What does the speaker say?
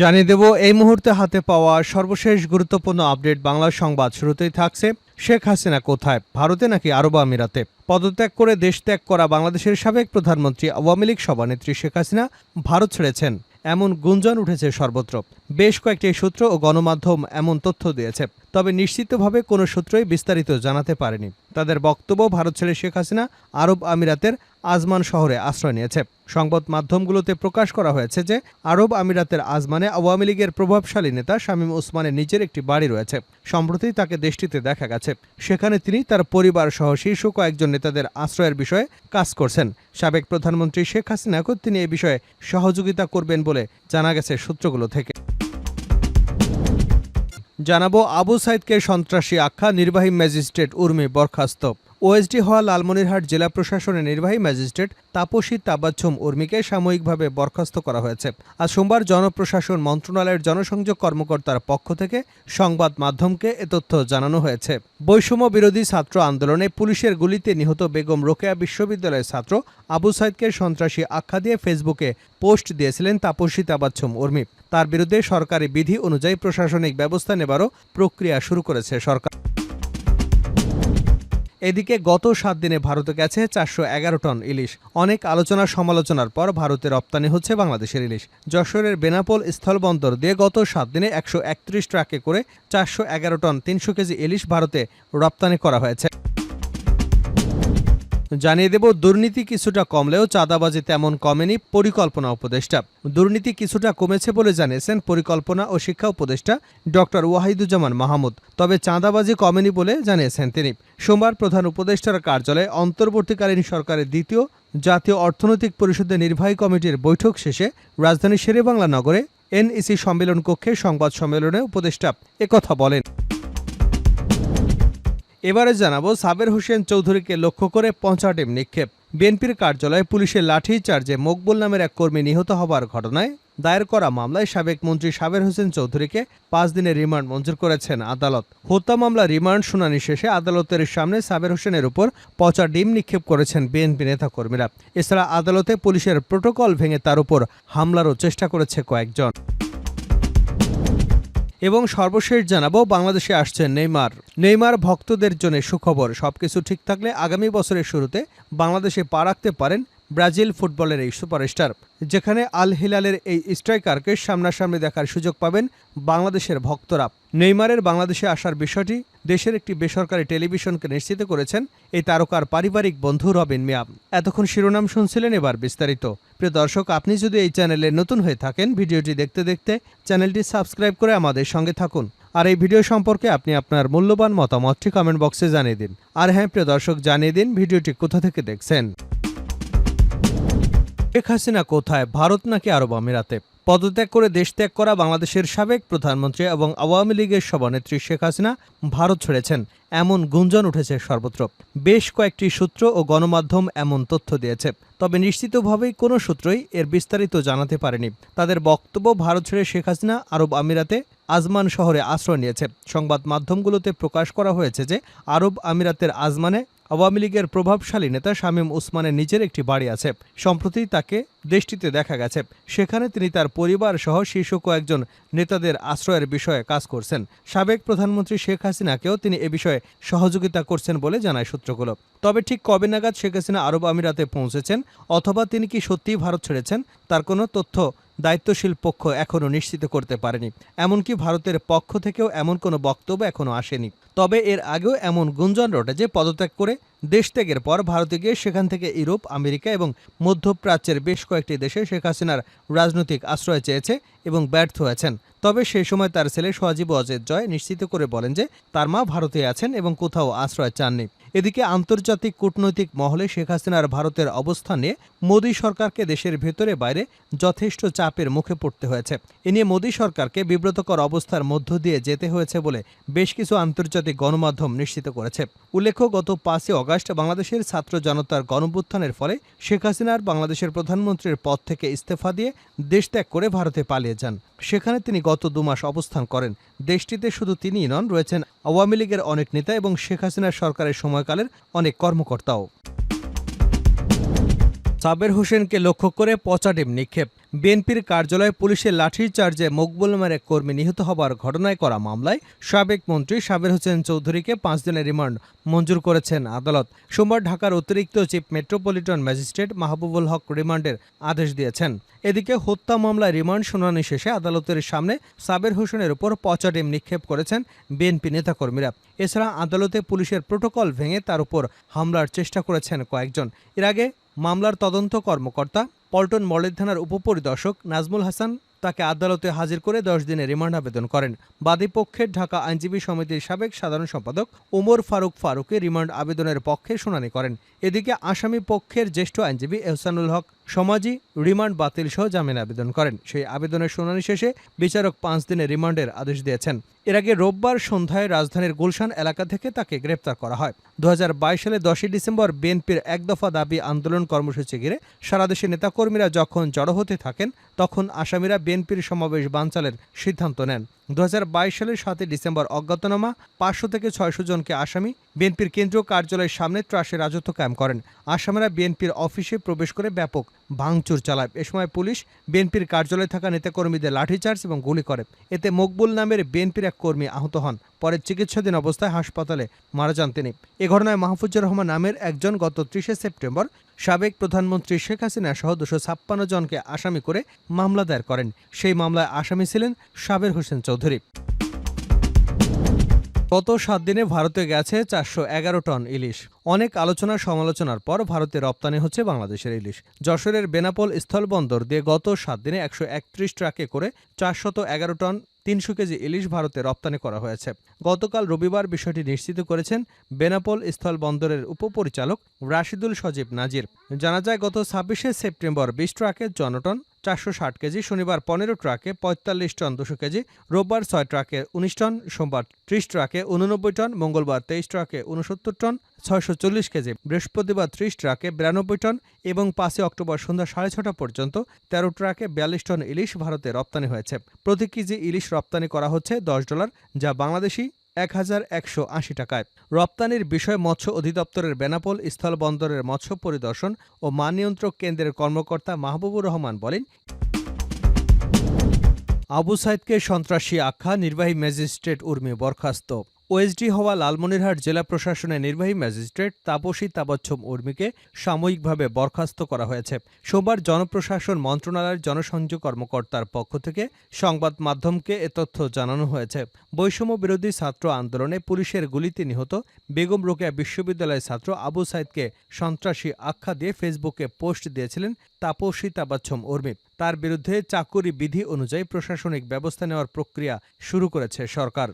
জানিয়ে দেব এই মুহূর্তে হাতে পাওয়া সর্বশেষ গুরুত্বপূর্ণ আপডেট বাংলা সংবাদ। শুরুতেই থাকছে শেখ হাসিনা কোথায়, ভারতে নাকি আরব আমিরাতে? পদত্যাগ করে দেশ ত্যাগ করা বাংলাদেশের সাবেক প্রধানমন্ত্রী আওয়ামী লীগ সভানেত্রী শেখ হাসিনা ভারত ছেড়েছেন এমন গুঞ্জন উঠেছে সর্বত্র। বেশ কয়েকটি সূত্র ও গণমাধ্যম এমন তথ্য দিয়েছে, তবে নিশ্চিতভাবে কোনো সূত্রই বিস্তারিত জানাতে পারেনি। তাদের বক্তব্য, ভারত ছেড়ে শেখ হাসিনা আরব আমিরাতের আজমান শহরে আশ্রয় নিয়েছে। সংবাদ মাধ্যমগুলোতে প্রকাশ করা হয়েছে যে আরব আমিরাতের আজমানে আওয়ামী লীগের প্রভাবশালী নেতা শামীম ওসমানের নিজের একটি বাড়ি রয়েছে। সম্প্রতি তাকে দেশটিতে দেখা গেছে। সেখানে তিনি তার পরিবার সহ শীর্ষ কয়েকজন নেতাদের আশ্রয়ের বিষয়ে কাজ করছেন। সাবেক প্রধানমন্ত্রী শেখ হাসিনাকে তিনি এ বিষয়ে সহযোগিতা করবেন বলে জানা গেছে সূত্রগুলো থেকে। জানাবো আবু সাইদকে সন্ত্রাসী আখ্যা, নির্বাহী ম্যাজিস্ট্রেট উর্মি বরখাস্ত। ওএসডি হওয়া লালমনিরহাট জেলা প্রশাসনের নির্বাহী ম্যাজিস্ট্রেট তাপসী তাবাচ্ছুম উর্মিকে সাময়িকভাবে বরখাস্ত করা হয়েছে। আজ সোমবার জনপ্রশাসন মন্ত্রণালয়ের জনসংযোগ কর্মকর্তার পক্ষ থেকে সংবাদ মাধ্যমকে এ তথ্য জানানো হয়েছে। বৈষম্য বিরোধী ছাত্র আন্দোলনে পুলিশের গুলিতে নিহত বেগম রোকেয়া বিশ্ববিদ্যালয়ের ছাত্র আবু সাইদকে সন্ত্রাসী আখ্যা দিয়ে ফেসবুকে পোস্ট দিয়েছিলেন তাপসী তাবাচ্ছুম উর্মি। তার বিরুদ্ধে সরকারি বিধি অনুযায়ী প্রশাসনিক ব্যবস্থা নেবারও প্রক্রিয়া শুরু করেছে সরকার। এদিকে গত 7 দিনে ভারতে গেছে 411 টন ইলিশ। অনেক আলোচনা সমালোচনার পর ভারতে রপ্তানি হচ্ছে বাংলাদেশের ইলিশ। যশোরের বেনাপোল স্থলবন্দর দিয়ে গত 7 দিনে 131 ট্রাকে করে 411 টন 300 কেজি ইলিশ ভারতে রপ্তানি করা হয়েছে। জানিয়ে দেব, দুর্নীতি কিছুটা কমলেও চাঁদাবাজি তেমন কমেনি পরিকল্পনা উপদেষ্টা। দুর্নীতি কিছুটা কমেছে বলে জানিয়েছেন পরিকল্পনা ও শিক্ষা উপদেষ্টা ডক্টর ওয়াহিদুজ্জামান মাহমুদ। তবে চাঁদাবাজি কমেনি বলে জানিয়েছেন তিনি। সোমবার প্রধান উপদেষ্টার কার্যালয়ে অন্তর্বর্তীকালীন সরকারের দ্বিতীয় জাতীয় অর্থনৈতিক পরিষদের নির্বাহী কমিটির বৈঠক শেষে রাজধানীর শেরেবাংলা নগরে এনইসি সম্মেলন কক্ষে সংবাদ সম্মেলনে উপদেষ্টা একথা বলেন। এবারে জানাবো সাবের হোসেন চৌধুরীকে লক্ষ্য করে পঞ্চা ডিম নিক্ষেপ। বিএনপির কার্যালয়ে পুলিশের লাঠি চার্জে মকবুল নামের এক কর্মী নিহত হবার ঘটনায় দায়ের করা মামলায় সাবেক মন্ত্রী সাবের হোসেন চৌধুরীকে 5 দিনের রিমান্ড মঞ্জুর করেছেন আদালত। হত্যা মামলা রিমান্ড শুনানি শেষে আদালতের সামনে সাবের হোসেনের উপর পচা ডিম নিক্ষেপ করেছেন বিএনপি নেতাকর্মীরা। এছাড়া আদালতে পুলিশের প্রোটোকল ভেঙে তার উপর হামলারও চেষ্টা করেছে কয়েকজন। এবং সর্বশেষ জানাবো, বাংলাদেশে আসছেন নেইমার ভক্তদের জন্য সুখবর। সবকিছু ঠিক থাকলে আগামী বছরের শুরুতে বাংলাদেশে পা রাখতে পারেন ব্রাজিল ফুটবলের এই সুপারস্টার। যেখানে আল হিলালের এই স্ট্রাইকারকে সামনাসামনি দেখার সুযোগ পাবেন বাংলাদেশের ভক্তরা। নেইমারের বাংলাদেশে আসার বিষয়টি দেশের একটি বেসরকারি টেলিভিশনকে নিশ্চিত করেছেন এই তারকার পারিবারিক বন্ধু রবিন মিয়া। এতক্ষণ শিরোনাম শুনছিলেন, এবার বিস্তারিত। প্রিয় দর্শক, আপনি যদি এই চ্যানেলে নতুন হয়ে থাকেন, ভিডিওটি দেখতে দেখতে চ্যানেলটি সাবস্ক্রাইব করে আমাদের সঙ্গে থাকুন। আর এই ভিডিও সম্পর্কে আপনি আপনার মূল্যবান মতামতটি কমেন্ট বক্সে জানিয়ে দিন। আর হ্যাঁ প্রিয় দর্শক, জানিয়ে দিন ভিডিওটি কোথা থেকে দেখছেন। শেখ হাসিনা কোথায়, ভারত নাকি আরব আমিরাতে? পদত্যাগ করে দেশ ত্যাগ করা বাংলাদেশের সাবেক প্রধানমন্ত্রী এবং আওয়ামী লীগের সভানেত্রী শেখ হাসিনা ভারত ছেড়েছেন এমন গুঞ্জন উঠেছে সর্বত্র। বেশ কয়েকটি সূত্র ও গণমাধ্যম এমন তথ্য দিয়েছে, তবে নিশ্চিতভাবেই কোনো সূত্রই এর বিস্তারিত জানাতে পারেনি। তাদের বক্তব্য, ভারত ছেড়ে শেখ হাসিনা আরব আমিরাতে আজমান শহরে আশ্রয় নিয়েছে। সংবাদ মাধ্যমগুলোতে প্রকাশ করা হয়েছে যে আরব আমিরাতের আজমানে আওয়ামী লীগের প্রভাবশালী নেতা শামীম ওসমানের নিজের একটি বাড়ি আছে। সম্প্রতি তাকে দেশটিতে দেখা গেছে। সেখানে তিনি তার পরিবার সহ শীর্ষ কয়েকজন নেতাদের আশ্রয়ের বিষয়ে কাজ করছেন। সাবেক প্রধানমন্ত্রী শেখ হাসিনাকেও তিনি এ বিষয়ে সহযোগিতা করছেন বলে জানায় সূত্রগুলো। তবে ঠিক কবে নাগাদ শেখ হাসিনা আরব আমিরাতে পৌঁছেছেন অথবা তিনি কি সত্যিই ভারত ছেড়েছেন তার কোনো তথ্য দায়িত্বশীল পক্ষ এখনও নিশ্চিত করতে পারেনি। এমনকি ভারতের পক্ষ থেকেও এমন কোনো বক্তব্য এখনও আসেনি। তবে এর আগেও এমন গুঞ্জন রটে যে পদত্যাগ করে দেশ ত্যাগের পর ভারতে গিয়ে সেখান থেকে ইউরোপ, আমেরিকা এবং মধ্যপ্রাচ্যের বেশ কয়েকটি দেশে শেখ হাসিনার রাজনৈতিক আশ্রয় চেয়েছে এবং ব্যর্থ হয়েছেন। তবে সেই সময় তার ছেলে সজীব ওয়াজেদ জয় নিশ্চিত করে বলেন যে তার মা ভারতে আছেন এবং কোথাও আশ্রয় চাননি। এদিকে আন্তর্জাতিক কূটনৈতিক মহলে শেখ হাসিনার ভারতের অবস্থান নিয়ে মোদী সরকারকে দেশের ভেতরে বাইরে যথেষ্ট চাপের মুখে পড়তে হয়েছে। এ নিয়ে মোদী সরকারকে বিব্রতকর অবস্থার মধ্য দিয়ে যেতে হয়েছে বলে বেশ কিছু আন্তর্জাতিক গণমাধ্যম নিশ্চিত করেছে। উল্লেখ্য, গত 5 অগাস্ট বাংলাদেশের ছাত্র জনতার গণঅভ্যুত্থানের ফলে শেখ হাসিনার বাংলাদেশের প্রধানমন্ত্রীর পদ থেকে ইস্তফা দিয়ে দেশ ত্যাগ করে ভারতে পালিয়ে যান। সেখানে তিনি গত 2 মাস অবস্থান করেন। দেশটিতে শুধু তিনিই নন, রয়েছেন আওয়ামী লীগের অনেক নেতা এবং শেখ হাসিনার সরকারের সময়কালের অনেক কর্মকর্তাও। সাবের হোসেনকে লক্ষ্য করে পচা ডিম নিক্ষেপ। বিএনপির কার্যালয়ে পুলিশের লাঠির চার্জে মকবুল নামের এক কর্মী নিহত হবার ঘটনায় করা মামলায় সাবেক মন্ত্রী সাবের হোসেন চৌধুরীকে 5 দিনের রিমান্ড মঞ্জুর করেছেন আদালত। সোমবার ঢাকার অতিরিক্ত চিফ মেট্রোপলিটন ম্যাজিস্ট্রেট মাহবুবুল হক রিমান্ডের আদেশ দিয়েছেন। এদিকে হত্যা মামলায় রিমান্ড শুনানি শেষে আদালতের সামনে সাবের হোসেনের উপর পচা ডিম নিক্ষেপ করেছেন বিএনপি নেতাকর্মীরা। এছাড়া আদালতে পুলিশের প্রোটোকল ভেঙে তার উপর হামলার চেষ্টা করেছেন কয়েকজন। এর আগে মামলার তদন্ত কর্মকর্তা পল্টন মডেল থানার উপপরিদর্শক নাজমুল হাসান তাকে আদালতে হাজির করে 10 দিনের রিমান্ড আবেদন করেন। বাদীপক্ষের ঢাকা আইনজীবী সমিতির সাবেক সাধারণ সম্পাদক ওমর ফারুকী রিমান্ড আবেদনের পক্ষে শুনানি করেন। এদিকে আসামি পক্ষের জ্যেষ্ঠ আইনজীবী এহসানুল হক সমাজি রিমান্ড বাতিল সহ জামিন আবেদন করেন। সেই আবেদনের শুনানি শেষে বিচারক 5 দিনের রিমান্ডের আদেশ দিয়েছেন। এর আগে রোববার সন্ধ্যায় রাজধানীর গুলশান এলাকা থেকে তাকে গ্রেপ্তার করা হয়। 2022 সালে 10 ডিসেম্বর বিএনপির এক দফা দাবি আন্দোলন কর্মসূচি ঘিরে সারা দেশে নেতাকর্মীরা যখন জড়ো হতে থাকেন তখন আসামিরা বিএনপির সমাবেশ বানচালের সিদ্ধান্ত নেন। 2022 সালের 7 ডিসেম্বর অজ্ঞাতনামা 500 থেকে 600 জনকে আসামি বিএনপির কেন্দ্রীয় কার্যালয়ের সামনে ত্রাসে রাজত্ব কায়েম করেন। আসামিরা বিএনপির অফিসে প্রবেশ করে ব্যাপক ভাঙচুর চালায়। এ সময় পুলিশ বিএনপির কার্যালয়ে থাকা নেতাকর্মীদের লাঠিচার্জ এবং গুলি করে। এতে মকবুল নামের বিএনপির এক কর্মী আহত হন। পরে চিকিৎসাধীন অবস্থায় হাসপাতালে মারা যান তিনি। এ ঘটনায় মাহফুজুর রহমান নামের একজন গত 30 সেপ্টেম্বর সাবেক প্রধানমন্ত্রী শেখ হাসিনা সহ 256 জনকে আসামি করে মামলা দায়ের করেন। সেই মামলায় আসামি ছিলেন সাবের হোসেন চৌধুরী। গত 7 দিনে ভারতে গেছে 411 টন ইলিশ। অনেক আলোচনা সমালোচনার পর ভারতে রপ্তানি হচ্ছে বাংলাদেশের ইলিশ। যশোরের বেনাপোল স্থলবন্দর দিয়ে গত 7 দিনে 131 ট্রাকে করে 411 টন 300 কেজি ইলিশ ভারতে রপ্তানি করা হয়েছে। গতকাল রবিবার বিষয়টি নিশ্চিত করেছেন বেনাপোল স্থলবন্দরের উপপরিচালক রাশিদুল সজীব নাজির। জানা যায় গত 26 সেপ্টেম্বর 20 ট্রাকে 54 টন 460 কেজি, শনিবার 15 ট্রাকে 45 টন 200 কেজি, রোববার 6 ট্রাকে 19 টন, সোমবার 30 ট্রাকে 89 টন, মঙ্গলবার 23 ট্রাকে 69 টন 640 কেজি, বৃহস্পতিবার 30 ট্রাকে 92 টন এবং 5 অক্টোবর সন্ধ্যা 6:30 পর্যন্ত 13 ট্রাকে 42 টন ইলিশ ভারতে রপ্তানি হয়েছে। প্রতি কেজি ইলিশ রপ্তানি করা হচ্ছে $10, যা বাংলাদেশি 1180 টাকায়। রপ্তানির বিষয়ে মৎস্য অধিদপ্তরের বেনাপোল স্থলবন্দরের মৎস্য পরিদর্শন ও মান নিয়ন্ত্রক কেন্দ্রের কর্মকর্তা মাহবুবুর রহমান বলেন, আবু সাইদকে সন্ত্রাসী আখ্যা, নির্বাহী ম্যাজিস্ট্রেট উর্মি বরখাস্ত। ওএসডি হওয়া লালমনিরহাট জেলা প্রশাসনের নির্বাহী ম্যাজিস্ট্রেট তাপসী তাবাচ্ছুম উর্মিকে সাময়িকভাবে বরখাস্ত করা হয়েছে। সোমবার জনপ্রশাসন মন্ত্রণালয়ের জনসংযোগ কর্মকর্তার পক্ষ থেকে সংবাদ মাধ্যমকে এ তথ্য জানানো হয়েছে। বৈষম্য বিরোধী ছাত্র আন্দোলনে পুলিশের গুলিতে নিহত বেগম রোকেয়া বিশ্ববিদ্যালয়ের ছাত্র আবু সাইদকে সন্ত্রাসী আখ্যা দিয়ে ফেসবুকে পোস্ট দিয়েছিলেন তাপসী তাবাচ্ছুম উর্মি। তার বিরুদ্ধে চাকুরি বিধি অনুযায়ী প্রশাসনিক ব্যবস্থা নেওয়ার প্রক্রিয়া শুরু করেছে সরকার।